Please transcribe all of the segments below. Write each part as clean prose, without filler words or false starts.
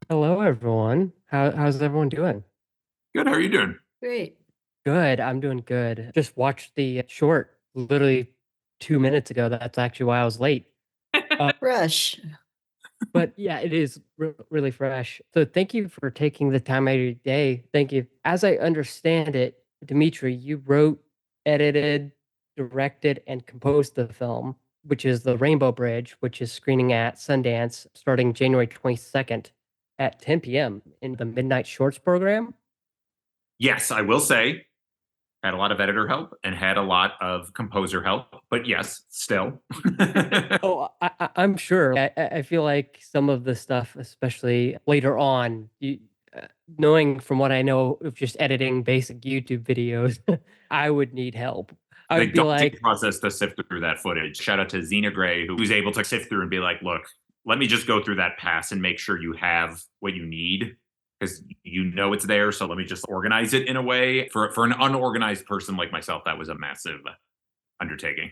Hello, everyone. How's everyone doing? Good. How are you doing? Great. Good. I'm doing good. Just watched the short literally 2 minutes ago. That's actually why I was late. Uh, Rush. but yeah, it is really fresh. So thank you for taking the time out of your day. Thank you. As I understand it, Dimitri, you wrote, edited, directed, and composed the film, which is The Rainbow Bridge, which is screening at Sundance starting January 22nd at 10 p.m. in the Midnight Shorts program. Yes, I will say, had a lot of editor help and had a lot of composer help, but yes, still. Oh, I'm sure. I feel like some of the stuff, especially later on, knowing from what I know of just editing basic YouTube videos, I would need help. I The would be daunting like, process to sift through that footage. Shout out to Xena Gray, who's able to sift through and be like, look, let me just go through that pass and make sure you have what you need because you know it's there. So let me just organize it in a way. For an unorganized person like myself, that was a massive undertaking.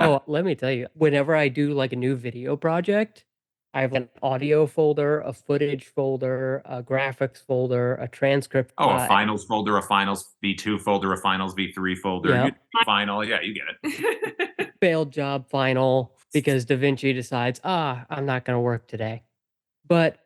oh, let me tell you, whenever I do like a new video project, I have an audio folder, a footage folder, a graphics folder, a transcript. Oh, a finals folder, a finals V2 folder, a finals V3 folder. Yeah, You final, yeah, you get it. failed job final because Da Vinci decides, I'm not going to work today. But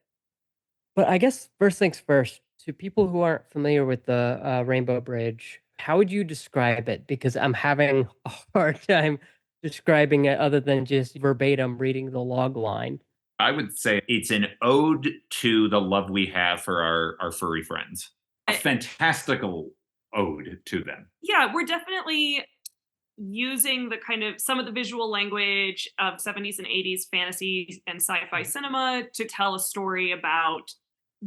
But I guess first things first, to people who aren't familiar with the Rainbow Bridge, how would you describe it? Because I'm having a hard time describing it other than just verbatim reading the log line. I would say it's an ode to the love we have for our furry friends. A fantastical ode to them. Yeah, we're definitely using the kind of some of the visual language of 70s and 80s fantasy and sci-fi cinema to tell a story about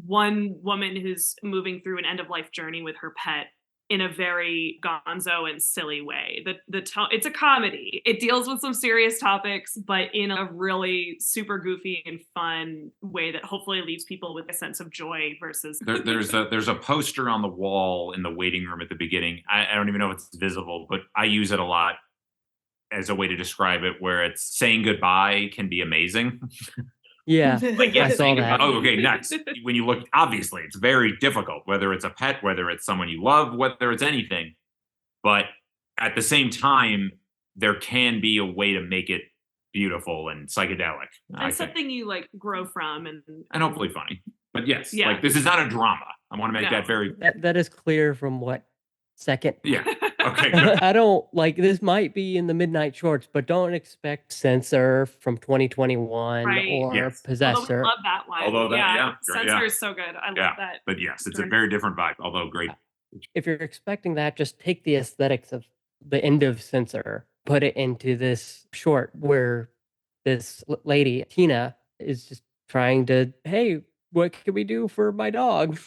one woman who's moving through an end of life journey with her pet in a very gonzo and silly way. It's a comedy. It deals with some serious topics, but in a really super goofy and fun way that hopefully leaves people with a sense of joy versus There's a poster on the wall in the waiting room at the beginning. I don't even know if it's visible, but I use it a lot as a way to describe it, where it's saying goodbye can be amazing. Yeah, Like, I yes, saw saying goodbye. that. Oh, okay, next. When you look, obviously, it's very difficult, whether it's a pet, whether it's someone you love, whether it's anything. But at the same time, there can be a way to make it beautiful and psychedelic. and something you like grow from and hopefully funny. But yes, Yeah. like this is not a drama. I want to make No. that very That is clear from what second. yeah. Okay, good. I don't like this might be in the midnight shorts, but don't expect Censor from 2021 Right. or Yes. Although we Possessor. love that one. Although that, yeah, Censor yeah. is so good. I Yeah. love that. But yes, it's a very different vibe, although great. If you're expecting that, just take the aesthetics of the end of Censor, put it into this short where this lady, Tina, is just trying to, hey, what can we do for my dog?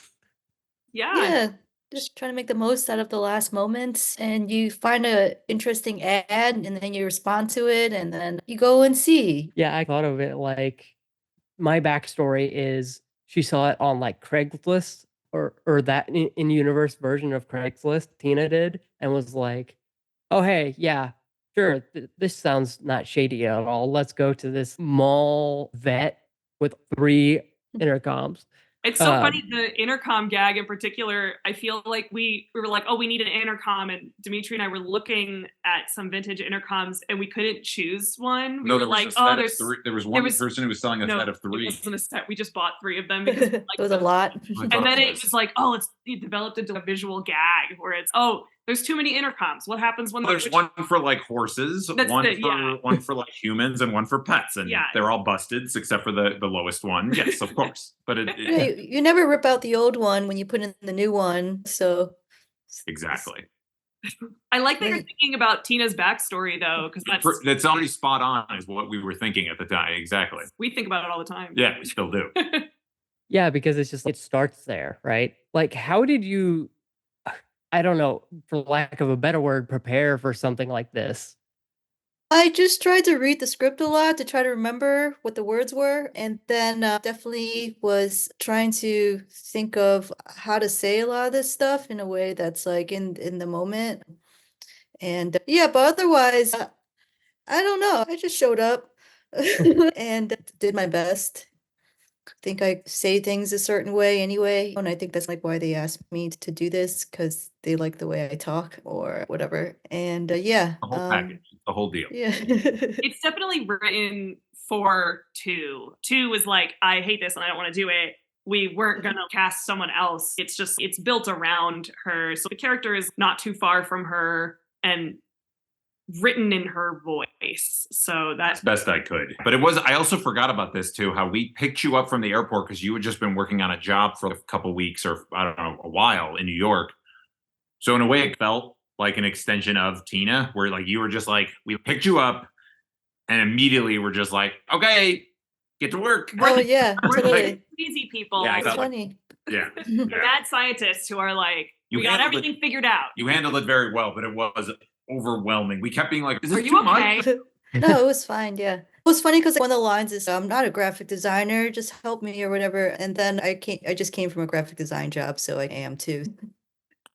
Yeah. Yeah, just trying to make the most out of the last moments, and you find a interesting ad, and then you respond to it, and then you go and see. Yeah, I thought of it like my backstory is she saw it on like Craigslist or that in universe version of Craigslist Tina did and was like, "Oh hey, yeah, sure, this sounds not shady at all. Let's go to this mall vet with 3 intercoms." It's so Uh, funny, the intercom gag in particular. I feel like we were like, oh, we need an intercom, and Dimitri and I were looking at some vintage intercoms, and we couldn't choose one. We No, were there was like, a set oh, of there's three. There was there one was person who was selling a no, set of it three. wasn't a set. We just bought 3 of them because It was a lot. and then it was like, oh, it developed into a visual gag where it's, oh, there's too many intercoms. What happens when There's one for like horses, one for like humans, and one for pets, and Yeah. they're all busted except for the lowest one. Yes, of course, but Yeah, you never rip out the old one when you put in the new one, so exactly. I like that you're Right. thinking about Tina's backstory though, because That's already spot on, is what we were thinking at the time. Exactly. we think about it all the time. Yeah, we still do. yeah, because it's just it starts there, right? Like how did you I don't know, for lack of a better word, prepare for something like this? I just tried to read the script a lot to try to remember what the words were, and then definitely was trying to think of how to say a lot of this stuff in a way that's like in the moment. And yeah, but otherwise, I don't know. I just showed up and did my best. think I say things a certain way anyway. And I think that's like why they asked me to do this, because they like the way I talk or whatever. And yeah, The whole package, the whole deal. yeah. It's definitely written for two. Two was like, I hate this and I don't want to do it. We weren't going to cast someone else. It's just, it's built around her. So the character is not too far from her and written in her voice. So that's Best I could. But I also forgot about this too, how we picked you up from the airport because you had just been working on a job for a couple weeks or I don't know, a while in New York. So in a way it felt like an extension of Tina, where like you were just like, we picked you up and immediately we're just like, okay, get to work. Oh yeah, we're the totally. easy people. Yeah, I It's felt like- funny. Yeah. The mad scientists who are like, You we got handled it- everything figured out. You handled it very well, but it was overwhelming. We kept being like, is Are this you too okay? much? No, it was fine. Yeah. It was funny because one of the lines is, I'm not a graphic designer, just help me or whatever. And then I just came from a graphic design job, so I am too.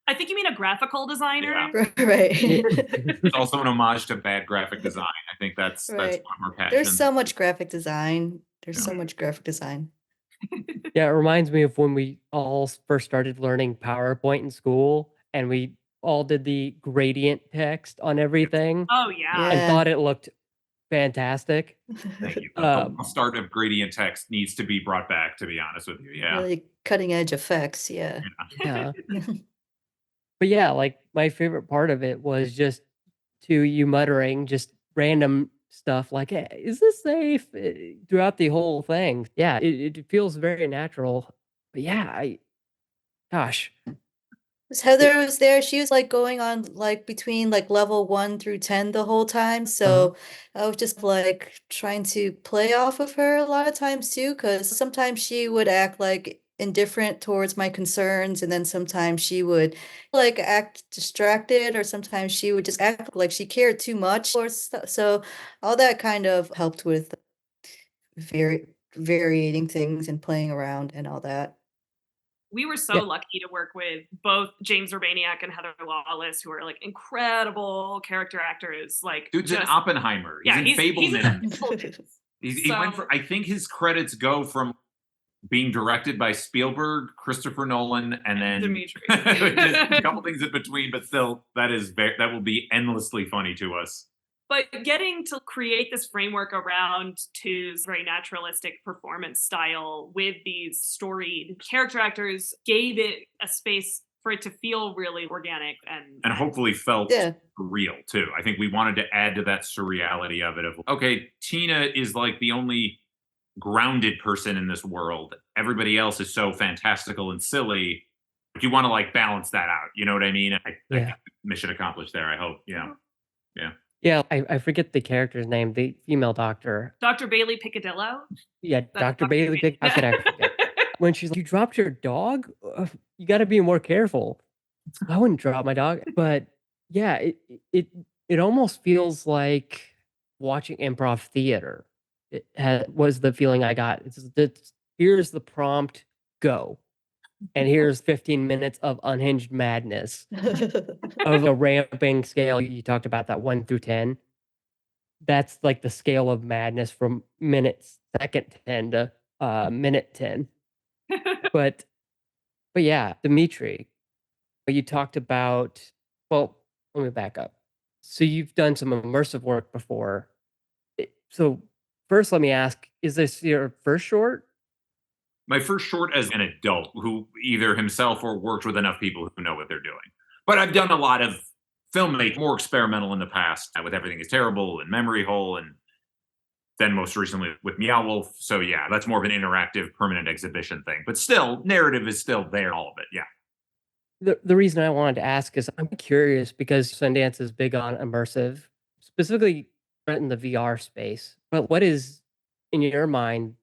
I think you mean a graphical designer. Yeah. Right. It's also an homage to bad graphic design. I think that's Right. one of our passions. There's so much graphic design. There's Yeah. so much graphic design. Yeah, it reminds me of when we all first started learning PowerPoint in school and we all did the gradient text on everything Oh yeah. and Yeah. thought it looked fantastic. Thank you. Um, The start of gradient text needs to be brought back, to be honest with you. Yeah. Really cutting edge effects. Yeah. Yeah. But yeah, like my favorite part of it was just to you muttering just random stuff like, "Hey, is this safe?" Throughout the whole thing. Yeah, it feels very natural. But yeah, gosh, 'Cause Heather was there. She was like going on like between like level 1 through 10 the whole time. So I was just like trying to play off of her a lot of times too, because sometimes she would act like indifferent towards my concerns, and then sometimes she would like act distracted, or sometimes she would just act like she cared too much or stuff. So all that kind of helped with varying things and playing around and all that. We were so Yeah. lucky to work with both James Urbaniak and Heather Lawless, who are like incredible character actors. Like, Dude's in just- Oppenheimer. He's yeah, in he's Fableman. in Fableman. He went So- for, I think his credits go from being directed by Spielberg, Christopher Nolan, and then Dimitri. just a couple things in between, but still, that will be endlessly funny to us. But getting to create this framework around Tu's very naturalistic performance style with these storied character actors gave it a space for it to feel really organic And hopefully felt Yeah. real too. I think we wanted to add to that surreality of it. Of okay, Tina is like the only grounded person in this world. Everybody else is so fantastical and silly. But you want to like balance that out. You know what I mean? I Yeah. think mission accomplished there. I hope. Yeah. yeah, I forget the character's name, the female doctor. Dr. Bailey Picadillo. Yeah, That's Dr. Dr. Bailey. Bailey. How could I forget? When she's like, "You dropped your dog? You got to be more careful." I wouldn't drop my dog, but yeah, it almost feels like watching improv theater. Was the feeling I got. Here's the prompt, go, and here's 15 minutes of unhinged madness of a ramping scale. You talked about that 1 through 10. That's like the scale of madness from second 10 to minute 10. But yeah, Dimitri, you talked about, well, let me back up. So you've done some immersive work before. So first, let me ask, is this your first short? My first short as an adult who either himself or worked with enough people who know what they're doing. But I've done a lot of filmmaking, more experimental in the past with Everything is Terrible and Memory Hole, and then most recently with Meow Wolf. So yeah, that's more of an interactive permanent exhibition thing. But still, narrative is still there, all of it. Yeah. The reason I wanted to ask is I'm curious because Sundance is big on immersive, specifically in the VR space. But what is, in your mind,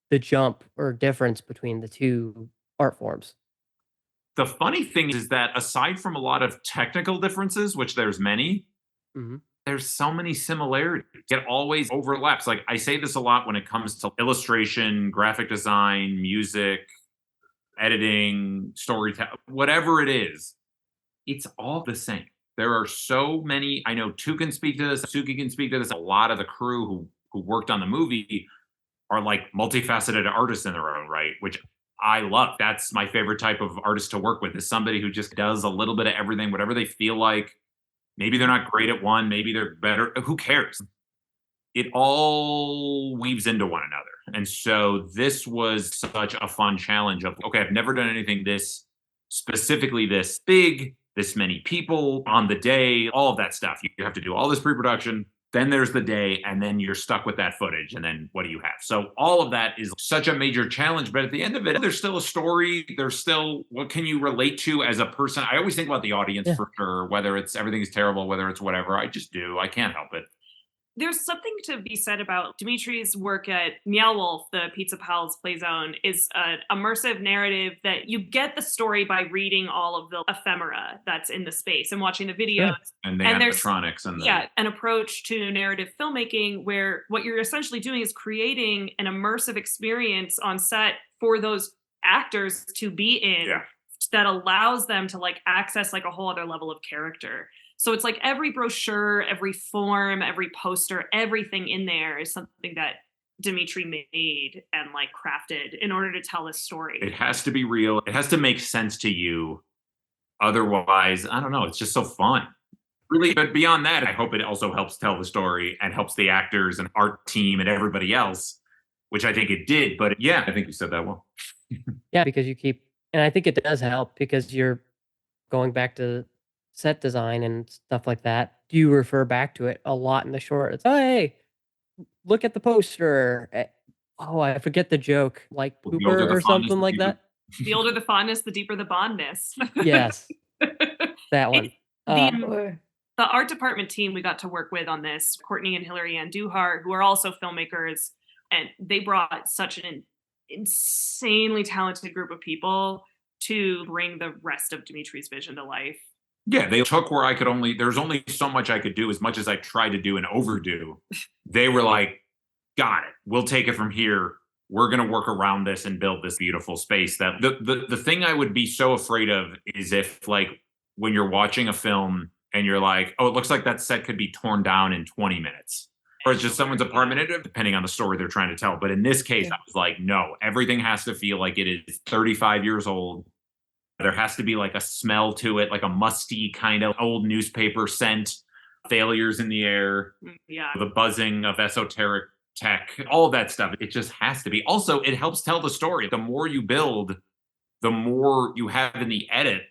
the jump or difference between the two art forms? The funny thing is that aside from a lot of technical differences, which there's many, Mhm. there's so many similarities. It always overlaps. Like I say this a lot when it comes to illustration, graphic design, music, editing, storytelling, whatever it is, it's all the same. There are so many. I know Tu can speak to this, Suki can speak to this. A lot of the crew who worked on the movie are like multifaceted artists in their own right, which I love. That's my favorite type of artist to work with, is somebody who just does a little bit of everything, whatever they feel like. Maybe they're not great at one, maybe they're better. Who cares? It all weaves into one another. And so this was such a fun challenge of, okay, I've never done anything this specifically this big, this many people on the day, all of that stuff. You have to do all this pre-production. Then there's the day, and then you're stuck with that footage. And then what do you have? So all of that is such a major challenge. But at the end of it, there's still a story. There's still, what can you relate to as a person? I always think about the audience for sure, whether it's everything is terrible, whether it's whatever. I just do. I can't help it. There's something to be said about Dimitri's work at Meow Wolf, the Pizza Pals Play Zone, is an immersive narrative that you get the story by reading all of the ephemera that's in the space and watching the videos. And the there's animatronics and the an approach to narrative filmmaking where what you're essentially doing is creating an immersive experience on set for those actors to be in that allows them to like access like a whole other level of character. So it's like every brochure, every form, every poster, everything in there is something that Dimitri made and like crafted in order to tell this story. It has to be real. It has to make sense to you. Otherwise, I don't know. It's just so fun. Really, but beyond that, I hope it also helps tell the story and helps the actors and art team and everybody else, which I think it did. But yeah, I think you said that well. Yeah, because you keep, and I think it does help because you're going back to set design and stuff like that. Do you refer back to it a lot in the short? It's, oh, hey, look at the poster. Oh, I forget the joke, like The older pooper the or fondness, something the like deeper- that. The older the fondness, the deeper the bondness. Yes, that one. Or The art department team we got to work with on this, Courtney and Hilary Ann Duhart, who are also filmmakers, and they brought such an insanely talented group of people to bring the rest of Dimitri's vision to life. Yeah, they took where I could only, there's only so much I could do as much as I tried to do and overdo. They were like, got it. We'll take it from here. We're going to work around this and build this beautiful space. That the thing I would be so afraid of is if like when you're watching a film and you're like, oh, it looks like that set could be torn down in 20 minutes. Or it's just someone's apartment, depending on the story they're trying to tell. But in this case, I was like, no, everything has to feel like it is 35 years old. There has to be like a smell to it, like a musty kind of old newspaper scent, failures in the air, the buzzing of esoteric tech, all of that stuff. It just has to be. Also, it helps tell the story. The more you build, the more you have in the edit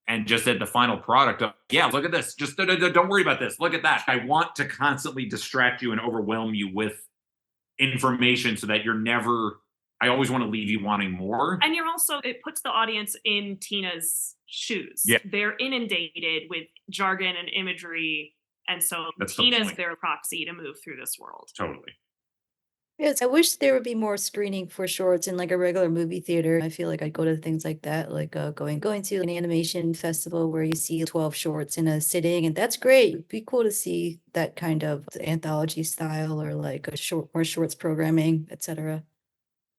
and just at the final product of, yeah, look at this. Just don't worry about this. Look at that. I want to constantly distract you and overwhelm you with information so that you're never, I always want to leave you wanting more. And you're also, it puts the audience in Tina's shoes. Yeah. They're inundated with jargon and imagery. And so That's the Tina's point. their proxy to move through this world. Totally. yes, I wish there would be more screening for shorts in like a regular movie theater. I feel like I'd go to things like that, like going to an animation festival where you see 12 shorts in a sitting, and that's great. It'd be cool to see that kind of anthology style or like a shorts programming, etc.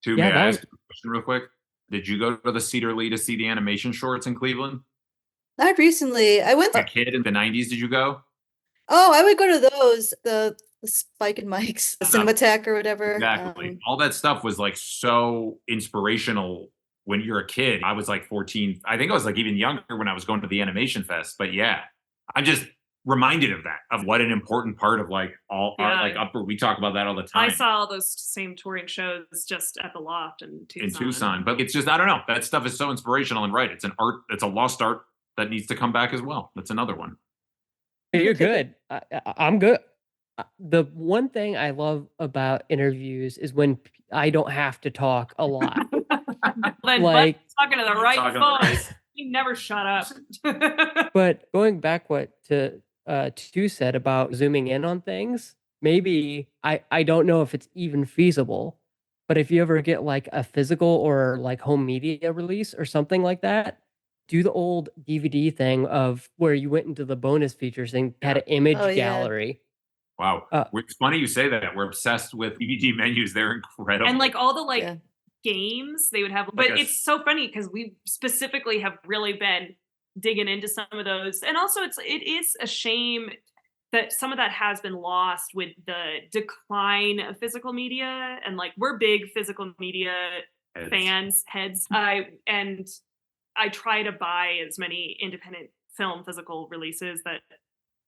May Yeah, I that ask you a question real quick? Did you go to the Cedar Lee to see the animation shorts in Cleveland? Not recently. I went. As a kid in the 90s, did you go? Oh, I would go to those, the Spike and Mike's, the Cinematheque or whatever. Exactly. All that stuff was like so inspirational when you're a kid. I was like 14. I think I was like even younger when I was going to the Animation Fest. But yeah, I'm just reminded of that, of what an important part of like all art, like upper. We talk about that all the time. I saw all those same touring shows just at the Loft in Tucson. But it's just, I don't know. That stuff is so inspirational and right. It's an art, it's a lost art that needs to come back as well. That's another one. You're good. I'm good. The one thing I love about interviews is when I don't have to talk a lot. Then Like- Bud's talking to the right Talking to the right. folks. He never shut up. But going back what Tu said about zooming in on things, maybe I don't know if it's even feasible, but if you ever get like a physical or like home media release or something like that, do the old DVD thing of where you went into the bonus features and had an image Oh, yeah. gallery. Wow. It's funny you say that. We're obsessed with DVD menus. They're incredible. And like all the Yeah. games they would have, but Like a- it's so funny because we specifically have really been digging into some of those. And also it is a shame that some of that has been lost with the decline of physical media, and like we're big physical media heads. I try to buy as many independent film physical releases that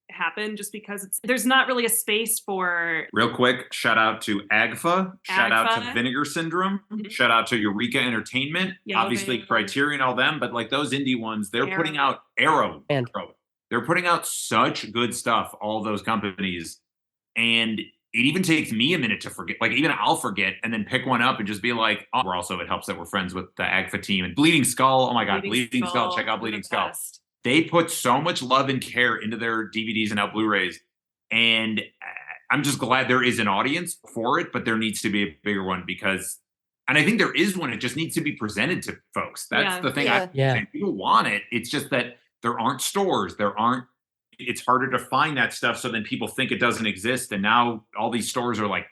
happen, just because there's not really a space for. Real quick, shout out to AGFA, shout out to AGFA. Vinegar Syndrome, shout out to Eureka Entertainment, Yellow obviously Veil. Criterion, all them, but like those indie ones, they're putting Arrow. out Arrow. And- They're putting out such good stuff, all those companies. And it even takes me a minute to forget. Like, even I'll forget and then pick one up and just be like, oh, it helps that we're friends with the AGFA team. And Bleeding Skull, oh my God, Bleeding Skull, check out Bleeding Skull. Best. They put so much love and care into their DVDs and now Blu-rays. And I'm just glad there is an audience for it, but there needs to be a bigger one because, and I think there is one, it just needs to be presented to folks. That's Yeah. the thing. Yeah. People want it. It's just that there aren't stores. It's harder to find that stuff. So then people think it doesn't exist. And now all these stores are like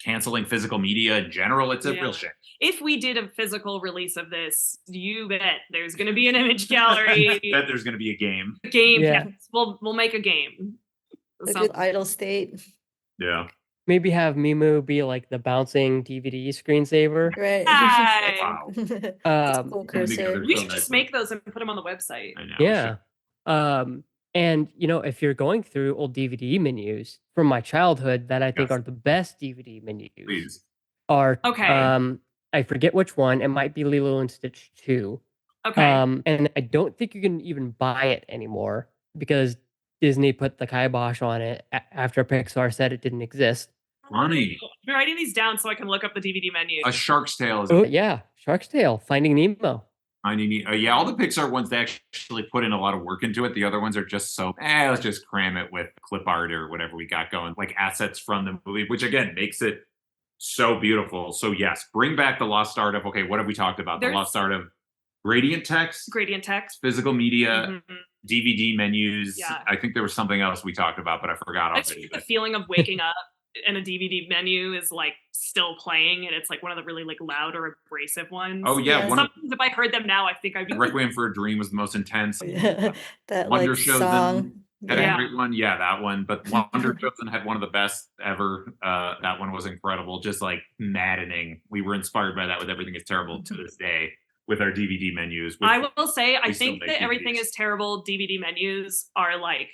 canceling physical media in general. It's a real shame. If we did a physical release of this, you bet there's going to be an image gallery. Bet there's going to be a game. Game. Yeah. Yes. We'll make a game. A good idle state. Yeah. Maybe have Mimu be like the bouncing DVD screensaver. Right. Hi. Wow. Cool Put 'em together. cursor. We So should just nicely. make those and put them on the website. I know. we Yeah. And if you're going through old DVD menus from my childhood that I think Yes. are the best DVD menus should. Please. are Okay. I forget which one. It might be Lilo and Stitch 2. Okay. And I don't think you can even buy it anymore because Disney put the kibosh on it after Pixar said it didn't exist. Funny. I've been writing these down so I can look up the DVD menu. A Shark's Tale is Oh yeah, Shark's Tale, Finding Nemo. yeah, all the Pixar ones, they actually put in a lot of work into it. The other ones are just so, let's just cram it with clip art or whatever we got going, like assets from the movie, which again makes it so beautiful. So yes, bring back the Lost Art of, okay, what have we talked about? The There's- Lost Art of gradient text, Gradient text. physical media, Mhm. DVD menus. Yeah. I think there was something else we talked about, but I forgot I just already. think the feeling of waking up and a DVD menu is like still playing, and it's like one of the really like loud or abrasive ones. Oh yeah, Yeah. one of Sometimes if I heard them now, I think I'd be Requiem for a Dream was the most intense. That Wonder like Chosen song. Had Yeah. a great one. Yeah, that one. But Wonder Chosen had one of the best ever. That one was incredible. Just like maddening. We were inspired by that with Everything is Terrible to this day with our DVD menus. Which, I will say, I we still think make that Everything DVDs. is Terrible DVD menus are like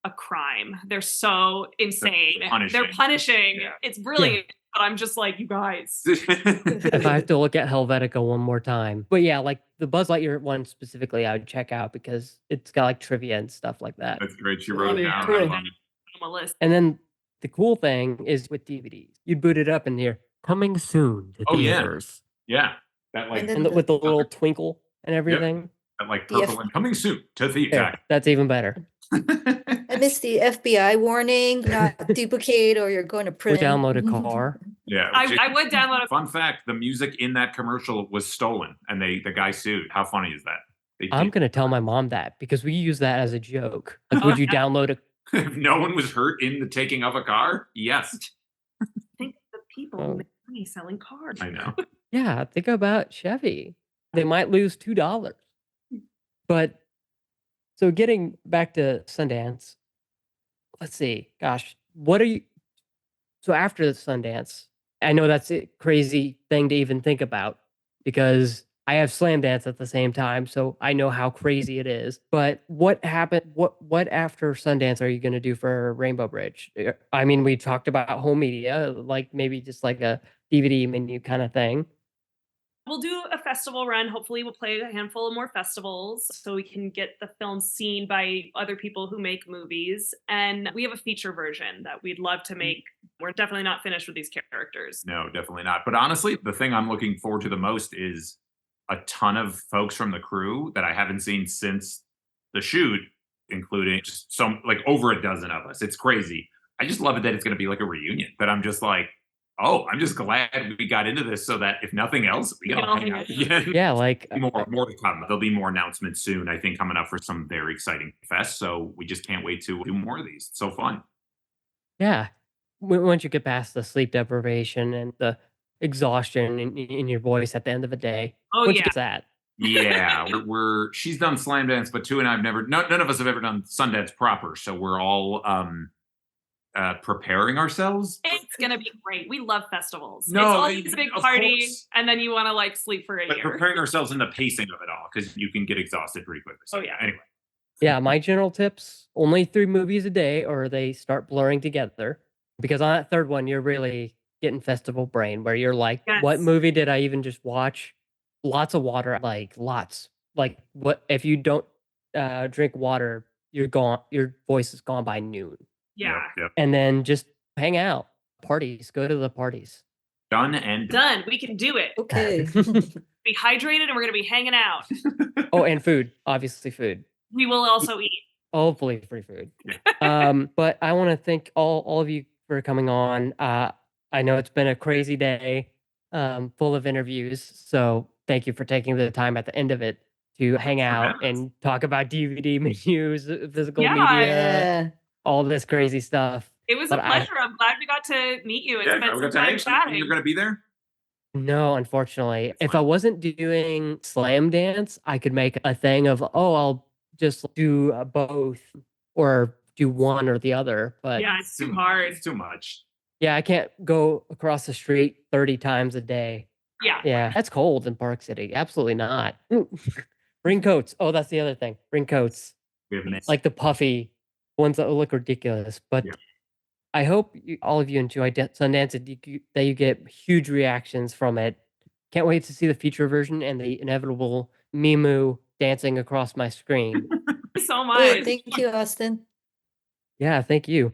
a crime. They're so insane. punishing. They're punishing. Yeah. It's brilliant. But I'm just like, you guys. If I have to look at Helvetica one more time. But yeah, like the Buzz Lightyear one specifically, I would check out because it's got like trivia and stuff like that. That's great. She wrote it Really down. cool. I love it. On my list. And then the cool thing is with DVDs, you'd boot it up and hear coming soon to Oh, yeah. theaters. Yeah. That like And then And with the little twinkle and everything. that like the purple F- and coming soon to Yeah, theater. that's even better. I missed the FBI warning, not duplicate or you're going to Or prison. download a car. Yeah. I would download a Fun fact: the music in that commercial was stolen, and the guy sued. How funny is that? They I'm did- gonna tell my mom that because we use that as a joke. Like, Oh, would you yeah. download a If no one was hurt in the taking of a car, yes, think the people Oh. make money selling cars. I know. Yeah, think about Chevy. They might lose $2. But so getting back to Sundance, let's see. Gosh, what are you so after the Sundance? I know that's a crazy thing to even think about because I have Slam Dance at the same time, so I know how crazy it is. But what happened? What after Sundance are you going to do for Rainbow Bridge? I mean, we talked about home media, like maybe just like a DVD menu kind of thing. We'll do a festival run. Hopefully, we'll play a handful of more festivals so we can get the film seen by other people who make movies. And we have a feature version that we'd love to make. We're definitely not finished with these characters. No, definitely not. But honestly, the thing I'm looking forward to the most is a ton of folks from the crew that I haven't seen since the shoot, including just some like over a dozen of us. It's crazy. I just love it that it's going to be like a reunion. That I'm just like, oh, I'm just glad we got into this so that if nothing else, we We can can all all hang hang out out. again. Yeah, like More to come. There'll be more announcements soon, I think, coming up for some very exciting fests. So we just can't wait to do more of these. It's so fun. yeah. Once you get past the sleep deprivation and the exhaustion in your voice at the end of the day, Oh, once you yeah. get that, Yeah, she's done Slam Dance, but none of us have ever done Sundance proper. So we're all preparing ourselves. It's gonna be great. We love festivals. No, it's always a big of party, course. and then you want to like sleep for a But year. preparing ourselves in the pacing of it all, because you can get exhausted pretty quickly. So, Oh, yeah. Anyway. Yeah, my general tips, only 3 movies a day or they start blurring together. Because on that third one, you're really getting festival brain where you're like, what Yes. movie did I even just watch? Lots of water, like lots. Like what if you don't drink water, you're gone, your voice is gone by noon. Yeah. Yep. And then just hang out. Parties, go to the parties. Done and Done. We can do it. Okay. Be hydrated, and we're gonna be hanging out. Oh, and food, obviously food. We will also eat. Hopefully free food. Yeah. But I want to thank all of you for coming on. I know it's been a crazy day, full of interviews. So thank you for taking the time at the end of it to hang out and talk about DVD menus, physical Yeah. media, Yeah. all this crazy stuff. It was But a pleasure. I'm glad we got to meet you and Yeah, spend we some got to time hang. chatting. You're going to be there? No, unfortunately, That's if fine. I wasn't doing Slam Dance, I could make a thing of, oh, I'll just do both or do one or the other. But Yeah, it's too hard. It's too much. yeah, I can't go across the street 30 times a day. Yeah. Yeah, that's cold in Park City. Absolutely not. Bring coats. Oh, that's the other thing. Bring coats. We have an Like the puffy ones that look ridiculous. But Yeah. I hope all of you enjoy Sundance and that you get huge reactions from it. Can't wait to see the feature version and the inevitable Mimu dancing across my screen. So Good. much. Thank you, Austin. Yeah, thank you.